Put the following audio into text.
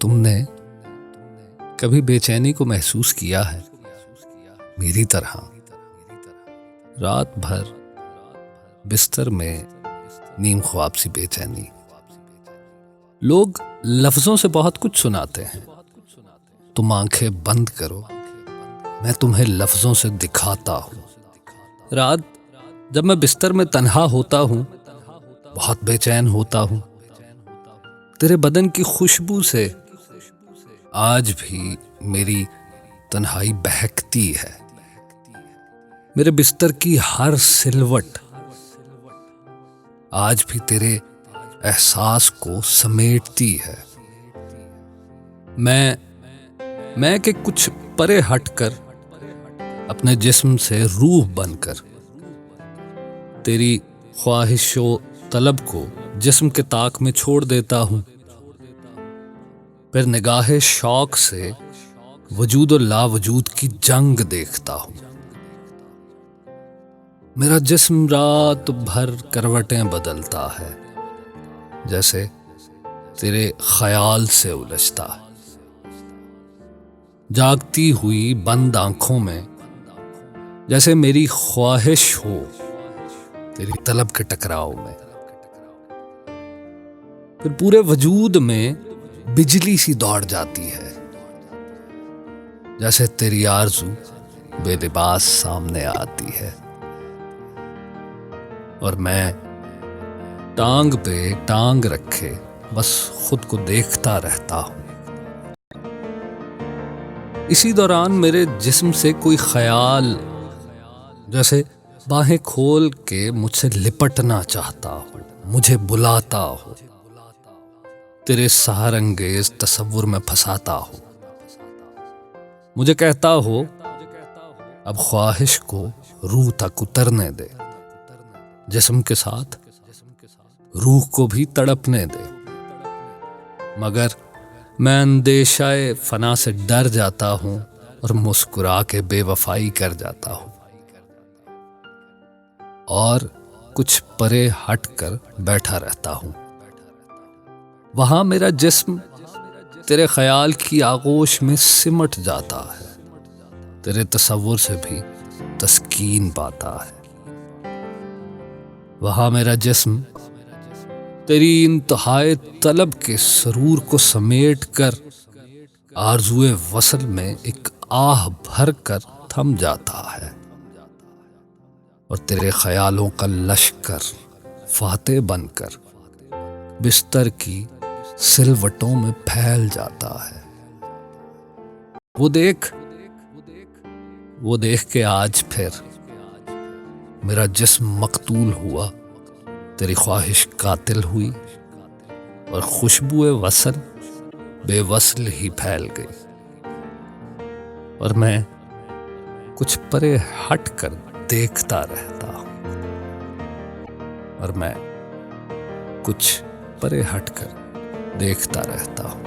तुमने कभी बेचैनी को महसूस किया है मेरी तरह? रात भर बिस्तर में नीम ख्वाब सी बेचैनी। लोग लफ्जों से बहुत कुछ सुनाते हैं। तुम आंखें बंद करो, मैं तुम्हें लफ्जों से दिखाता हूं। रात जब मैं बिस्तर में तन्हा होता हूं, बहुत बेचैन होता हूं। तेरे बदन की खुशबू से आज भी मेरी तन्हाई बहकती है। मेरे बिस्तर की हर सिलवट आज भी तेरे एहसास को समेटती है। मैं के कुछ परे हटकर अपने जिस्म से रूह बनकर तेरी ख्वाहिशों तलब को जिस्म के ताक में छोड़ देता हूं। फिर निगाहे शौक से वजूद और लावजूद की जंग देखता हूं। मेरा जिस्म रात भर करवटें बदलता है, जैसे तेरे ख्याल से उलझता है। जागती हुई बंद आंखों में जैसे मेरी ख्वाहिश हो तेरी तलब के टकराव में। फिर पूरे वजूद में बिजली सी दौड़ जाती है, जैसे तेरी आरज़ू बेलिबास सामने आती है और मैं टांग पे टांग रखे बस खुद को देखता रहता हूं। इसी दौरान मेरे जिस्म से कोई ख्याल जैसे बाहें खोल के मुझसे लिपटना चाहता हो, मुझे बुलाता हो, तेरे सहारंगेज तसव्वुर में फंसाता हो। मुझे कहता हो अब ख्वाहिश को रूह तक उतरने दे, जिस्म के साथ रूह को भी तड़पने दे। मगर मैं अंदेशाए फना से डर जाता हूं और मुस्कुरा के बेवफाई कर जाता हूं और कुछ परे हटकर बैठा रहता हूं। वहां मेरा जिस्म तेरे ख्याल की आगोश में सिमट जाता है, तेरे तसव्वुर से भी तस्कीन पाता है। वहां मेरा जिस्म तेरी इंतहाए तलब के सरूर को समेट कर आरज़ुए वसल में एक आह भर कर थम जाता है और तेरे ख्यालों का लश्कर फाते बनकर बिस्तर की सिलवटों में फैल जाता है। वो देख के आज फिर मेरा जिस्म मकतूल हुआ, तेरी ख्वाहिश कातिल हुई और खुशबुए वसल बेवसल ही फैल गई और मैं कुछ परे हट कर देखता रहता हूं और मैं कुछ परे हटकर देखता रहता हूं।